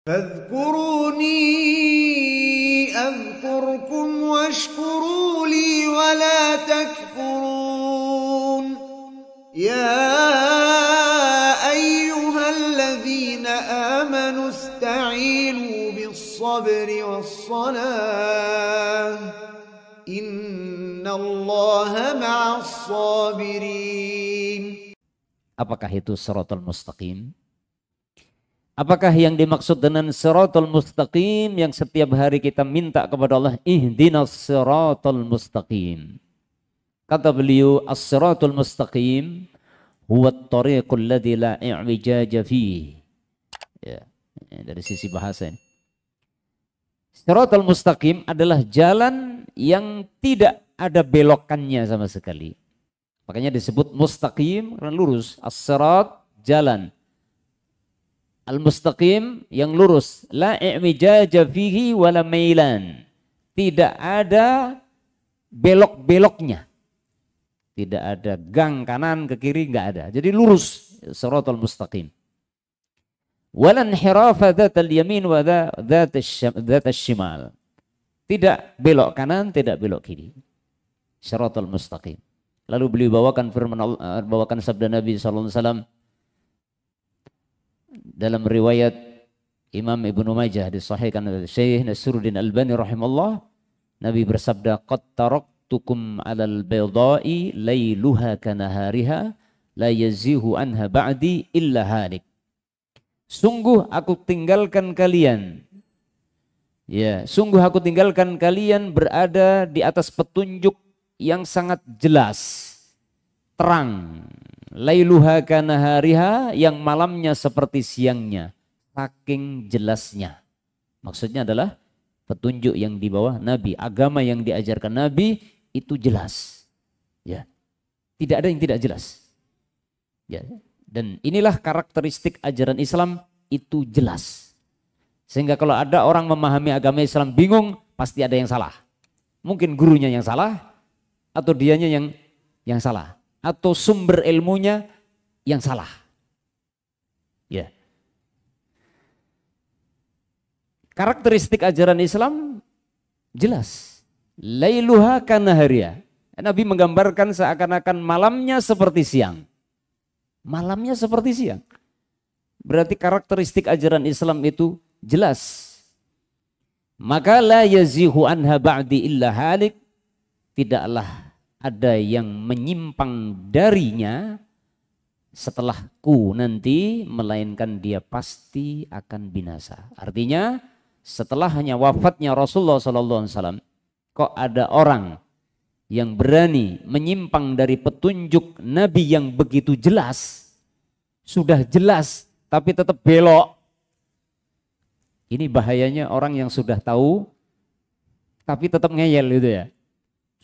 فاذكروني أذكركم واشكروا لي ولا تكفرون يا أيها الذين آمنوا استعينوا بالصبر والصلاة إن الله مع الصابرين. Apakah itu Shiratal Mustaqim? Apakah yang dimaksud dengan Shiratal Mustaqim yang setiap hari kita minta kepada Allah, ihdinas Shiratal Mustaqim? Kata beliau, as-Shiratal Mustaqim huwa at-tariqul ladzi la i'wijaja fihi. Ya, dari sisi bahasa ini. Shiratal Mustaqim adalah jalan yang tidak ada belokannya sama sekali. Makanya disebut mustaqim karena lurus. As-sirat jalan. Al-mustaqim yang lurus. La i'wijaja fihi wala mailan. Tidak ada belok-beloknya. Tidak ada gang kanan ke kiri, enggak ada. Jadi lurus siratal mustaqim. Wala inhirafa dzatal yamin wa dzatal shimal. Tidak belok kanan, tidak belok kiri. Siratal mustaqim. Lalu beliau bawakan firman Allah, bawakan sabda Nabi SAW dalam riwayat Imam Ibnu Majah disahihkan oleh Syekh Nasruddin Albani rahimallah. Nabi bersabda, qad taraktukum 'alal bayda'i lailuha kanahariha la yazihu anha ba'di illa halik. Sungguh aku tinggalkan kalian. Ya, sungguh aku tinggalkan kalian berada di atas petunjuk yang sangat jelas, terang, lailuha kanahariha, yang malamnya seperti siangnya, saking jelasnya. Maksudnya adalah petunjuk yang dibawa Nabi, agama yang diajarkan Nabi itu jelas. Ya, tidak ada yang tidak jelas. Ya, dan inilah karakteristik ajaran Islam, itu jelas. Sehingga kalau ada orang memahami agama Islam bingung, pasti ada yang salah. Mungkin gurunya yang salah, atau dianya yang salah, atau sumber ilmunya yang salah. Ya. Karakteristik ajaran Islam jelas. Lailuha kanahariha. Nabi menggambarkan seakan-akan malamnya seperti siang. Malamnya seperti siang. Berarti karakteristik ajaran Islam itu jelas. Maka la yazihu anha ba'di illa halik. Tidaklah ada yang menyimpang darinya setelahku nanti, melainkan dia pasti akan binasa. Artinya setelah hanya wafatnya Rasulullah SAW, kok ada orang yang berani menyimpang dari petunjuk Nabi yang begitu jelas, sudah jelas tapi tetap belok. Ini bahayanya orang yang sudah tahu tapi tetap ngeyel gitu ya.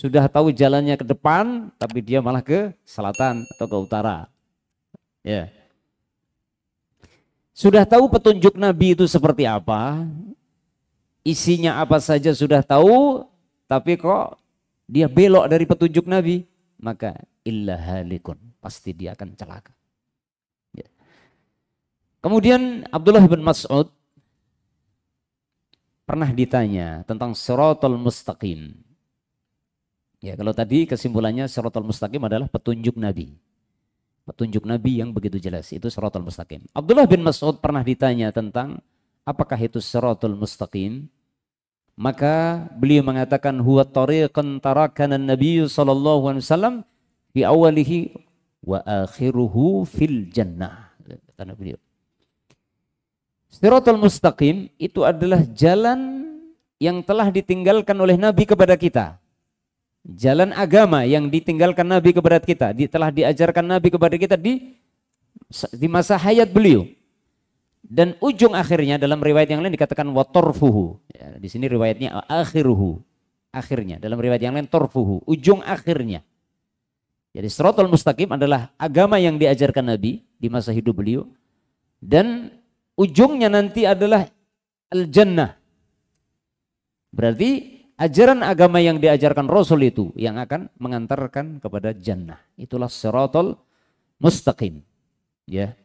Sudah tahu jalannya ke depan, tapi dia malah ke selatan atau ke utara. Ya. Sudah tahu petunjuk Nabi itu seperti apa, isinya apa saja sudah tahu, tapi kok dia belok dari petunjuk Nabi, maka illa halikun, pasti dia akan celaka. Ya. Kemudian Abdullah bin Mas'ud pernah ditanya tentang Shiratal Mustaqim. Ya, kalau tadi kesimpulannya Shiratal Mustaqim adalah petunjuk Nabi. Petunjuk Nabi yang begitu jelas, itu Shiratal Mustaqim. Abdullah bin Mas'ud pernah ditanya tentang apakah itu Shiratal Mustaqim. Maka beliau mengatakan huwa tariqan tarakana Nabi sallallahu alaihi wasallam fi awalihi wa akhiruhu fil jannah. Kata beliau. Shiratal Mustaqim itu adalah jalan yang telah ditinggalkan oleh Nabi kepada kita. Jalan agama yang ditinggalkan Nabi kepada kita, telah diajarkan Nabi kepada kita di masa hayat beliau. Dan ujung akhirnya dalam riwayat yang lain dikatakan watorfuhu. Ya, di sini riwayatnya akhiruhu, akhirnya. Dalam riwayat yang lain torfuhu, ujung akhirnya. Jadi Shiratal Mustaqim adalah agama yang diajarkan Nabi di masa hidup beliau. Dan ujungnya nanti adalah al-jannah. Berarti ajaran agama yang diajarkan Rasul itu yang akan mengantarkan kepada jannah. Itulah Shiratal Mustaqim. Ya.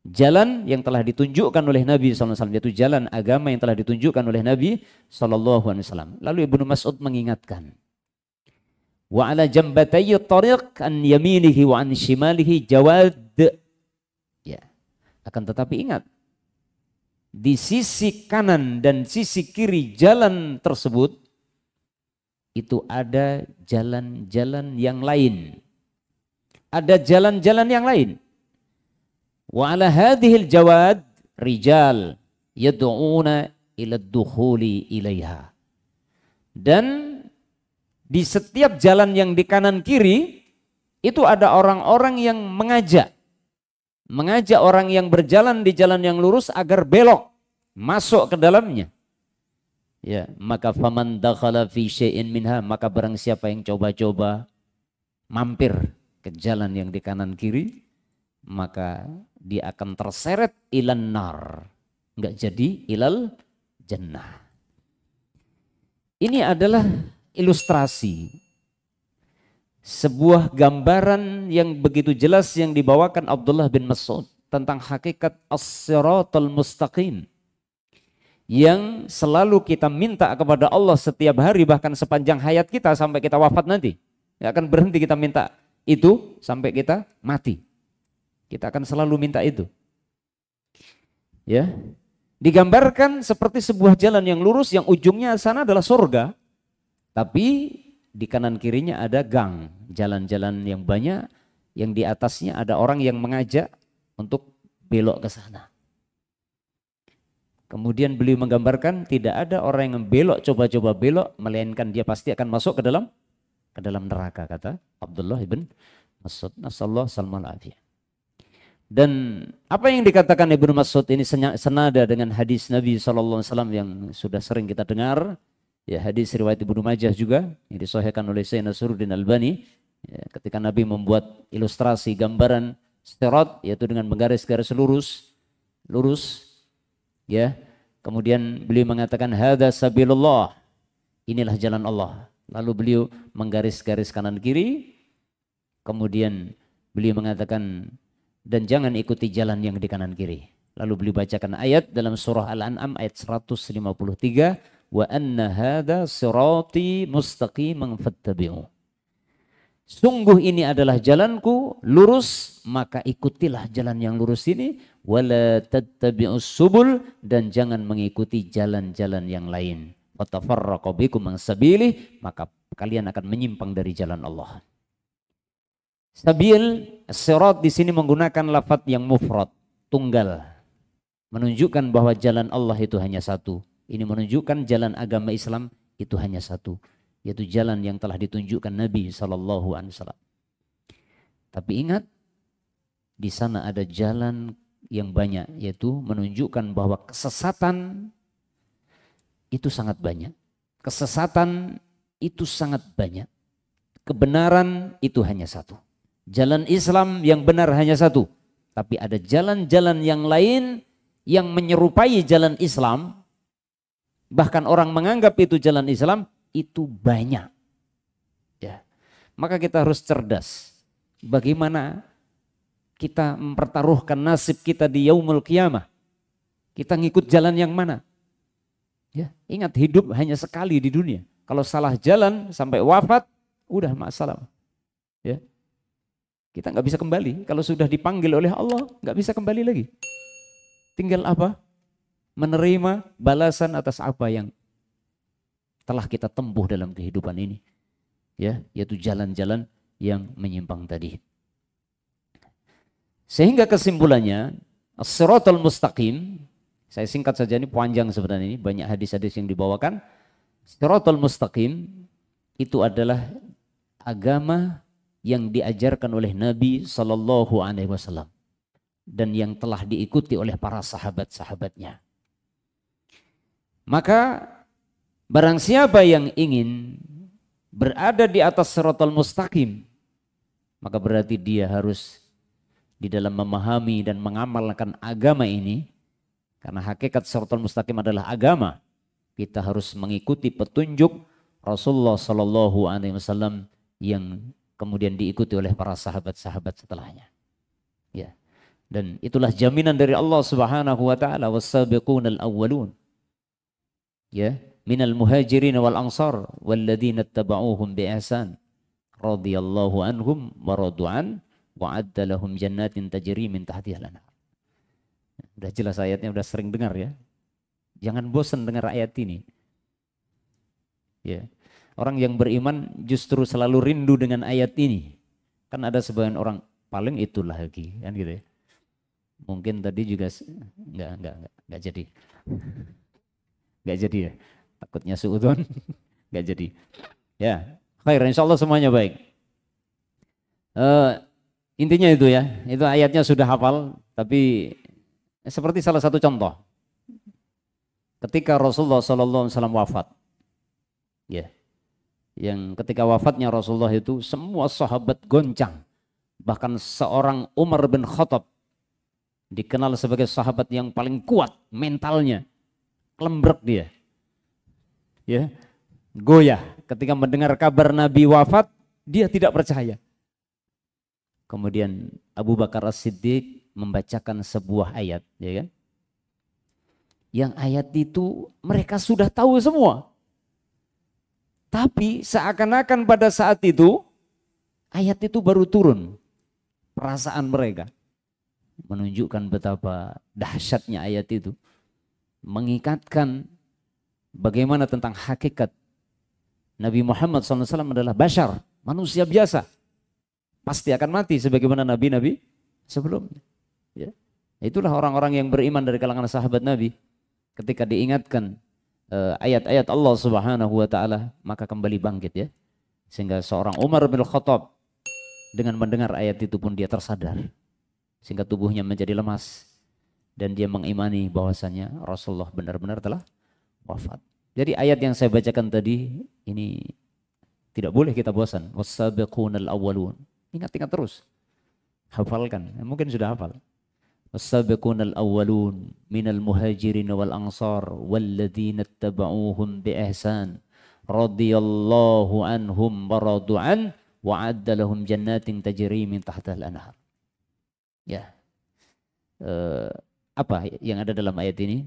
Jalan yang telah ditunjukkan oleh Nabi SAW, yaitu jalan agama yang telah ditunjukkan oleh Nabi SAW. Lalu Ibnu Mas'ud mengingatkan, wa ala jambatayyi tariq an yaminihi wa an shimalihi jawad. Ya, akan tetapi ingat, di sisi kanan dan sisi kiri jalan tersebut itu ada jalan-jalan yang lain. Ada jalan-jalan yang lain. Wa ala hadhil jawad rijal yad'una ila dukhuli ilaiha. Dan di setiap jalan yang di kanan kiri itu ada orang-orang yang mengajak orang yang berjalan di jalan yang lurus agar belok masuk ke dalamnya. Ya, maka faman dakhala fi syai'in minha, maka barang siapa yang coba-coba mampir ke jalan yang di kanan kiri, maka dia akan terseret ilan nar, enggak jadi ilal jannah. Ini adalah ilustrasi, sebuah gambaran yang begitu jelas yang dibawakan Abdullah bin Mas'ud tentang hakikat as-siratal mustaqim yang selalu kita minta kepada Allah setiap hari, bahkan sepanjang hayat kita sampai kita wafat nanti. Tidak akan berhenti kita minta itu sampai kita mati. Kita akan selalu minta itu. Ya, digambarkan seperti sebuah jalan yang lurus yang ujungnya sana adalah surga, tapi di kanan kirinya ada gang, jalan-jalan yang banyak, yang di atasnya ada orang yang mengajak untuk belok ke sana. Kemudian beliau menggambarkan tidak ada orang yang belok, coba-coba belok, melainkan dia pasti akan masuk ke dalam neraka, kata Abdullah ibn Mas'ud. Nasallahu alaihi. Dan apa yang dikatakan Ibnu Mas'ud ini senada dengan hadis Nabi SAW yang sudah sering kita dengar. Ya, hadis riwayat Ibnu Majah juga yang disahihkan oleh Syekh Nasruddin Albani. Ya, ketika Nabi membuat ilustrasi gambaran sirat, yaitu dengan menggaris-garis lurus. Ya, kemudian beliau mengatakan hadza sabilullah, inilah jalan Allah. Lalu beliau menggaris-garis kanan kiri. Kemudian beliau mengatakan dan jangan ikuti jalan yang di kanan kiri. Lalu beliau bacakan ayat dalam surah Al-An'am ayat 153, wa anna hadza sirati mustaqiman fattabi'u. Sungguh ini adalah jalanku lurus, maka ikutilah jalan yang lurus ini. Wala tattabi'us subul, dan jangan mengikuti jalan-jalan yang lain. Fatafarraqu bikum an sabilih, maka kalian akan menyimpang dari jalan Allah. Sabil, sirat di sini menggunakan lafadz yang mufrad, tunggal, menunjukkan bahwa jalan Allah itu hanya satu. Ini menunjukkan jalan agama Islam itu hanya satu, yaitu jalan yang telah ditunjukkan Nabi SAW. Tapi ingat, di sana ada jalan yang banyak, yaitu menunjukkan bahwa kesesatan itu sangat banyak. Kesesatan itu sangat banyak. Kebenaran itu hanya satu. Jalan Islam yang benar hanya satu. Tapi ada jalan-jalan yang lain yang menyerupai jalan Islam. Bahkan orang menganggap itu jalan Islam, itu banyak. Ya. Maka kita harus cerdas. Bagaimana kita mempertaruhkan nasib kita di yaumul qiyamah. Kita ngikut jalan yang mana? Ya, ingat hidup hanya sekali di dunia. Kalau salah jalan sampai wafat, udah masalah. Ya. Kita nggak bisa kembali. Kalau sudah dipanggil oleh Allah, nggak bisa kembali lagi. Tinggal apa? Menerima balasan atas apa yang telah kita tempuh dalam kehidupan ini. Ya, yaitu jalan-jalan yang menyimpang tadi. Sehingga kesimpulannya, as-siratal mustaqim, saya singkat saja, ini panjang sebenarnya, ini banyak hadis-hadis yang dibawakan. Siratal mustaqim itu adalah agama yang diajarkan oleh Nabi SAW dan yang telah diikuti oleh para sahabat-sahabatnya. Maka barang siapa yang ingin berada di atas siratal mustaqim, maka berarti dia harus di dalam memahami dan mengamalkan agama ini, karena hakikat siratal mustaqim adalah agama. Kita harus mengikuti petunjuk Rasulullah SAW yang kemudian diikuti oleh para sahabat-sahabat setelahnya. Ya. Dan itulah jaminan dari Allah Subhanahu wa taala, was-sabiqunal awwalun. Ya, minal muhajirin wal ansar walladzina ittaba'uuhum bi ihsan radhiyallahu anhum wa radu'an wa adda lahum jannatin tajri min tahtiha al-anhar. Udah jelas ayatnya, udah sering dengar ya. Jangan bosan dengar ayat ini. Ya. Orang yang beriman justru selalu rindu dengan ayat ini. Kan ada sebagian orang paling itulah lagi kan gitu ya. Mungkin tadi juga enggak jadi. Enggak jadi ya. Takutnya suudzon. Enggak jadi. Ya, khair, insyaallah semuanya baik. Intinya itu ya. Itu ayatnya sudah hafal, tapi seperti salah satu contoh. Ketika Rasulullah SAW wafat. Ya. Yang ketika wafatnya Rasulullah itu semua sahabat goncang. Bahkan seorang Umar bin Khattab dikenal sebagai sahabat yang paling kuat mentalnya. Kelembrek dia. Ya. Goyah ketika mendengar kabar Nabi wafat, dia tidak percaya. Kemudian Abu Bakar As-Siddiq membacakan sebuah ayat, ya kan? Yang ayat itu mereka sudah tahu semua. Tapi seakan-akan pada saat itu ayat itu baru turun. Perasaan mereka menunjukkan betapa dahsyatnya ayat itu. Mengikatkan bagaimana tentang hakikat Nabi Muhammad SAW adalah bashar, manusia biasa. Pasti akan mati sebagaimana nabi-nabi sebelumnya. Ya. Itulah orang-orang yang beriman dari kalangan sahabat Nabi. Ketika diingatkan ayat-ayat Allah Subhanahu wa taala, maka kembali bangkit ya. Sehingga seorang Umar bin Khattab dengan mendengar ayat itu pun dia tersadar. Sehingga tubuhnya menjadi lemas dan dia mengimani bahwasannya Rasulullah benar-benar telah wafat. Jadi ayat yang saya bacakan tadi ini tidak boleh kita bosan. Was-sabiqunal awwalun. Ingat-ingat terus. Hafalkan. Mungkin sudah hafal. Was-sabiqunal awwalun minal muhajirin wal ansar walladzina ittaba'uuhum bi ihsan radhiyallahu anhum wa radu'an wa adda lahum jannatin tajri min tahtiha al-anhar. Ya. Apa yang ada dalam ayat ini?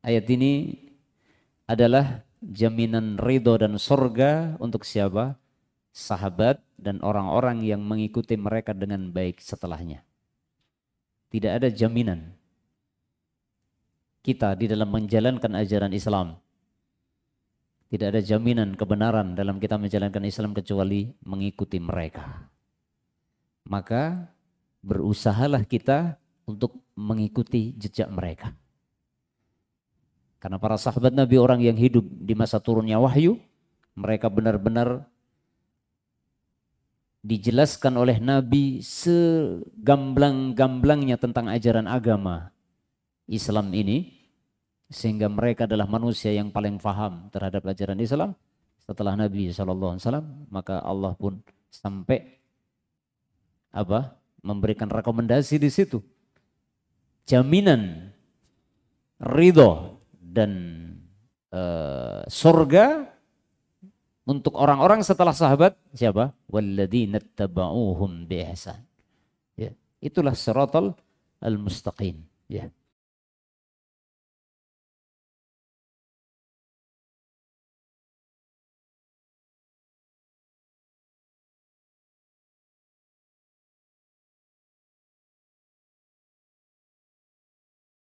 Ayat ini adalah jaminan ridho dan surga untuk siapa? Sahabat dan orang-orang yang mengikuti mereka dengan baik setelahnya. Tidak ada jaminan kita di dalam menjalankan ajaran Islam. Tidak ada jaminan kebenaran dalam kita menjalankan Islam kecuali mengikuti mereka. Maka berusahalah kita untuk mengikuti jejak mereka. Karena para sahabat Nabi orang yang hidup di masa turunnya wahyu, mereka benar-benar dijelaskan oleh Nabi segamblang-gamblangnya tentang ajaran agama Islam ini, sehingga mereka adalah manusia yang paling paham terhadap ajaran Islam setelah Nabi SAW. Maka Allah pun sampai memberikan rekomendasi di situ, jaminan ridho dan surga untuk orang-orang setelah sahabat siapa? Walladzina ittaba'uuhum bi ihsan. Ya, itulah siratal al-mustaqim. Ya.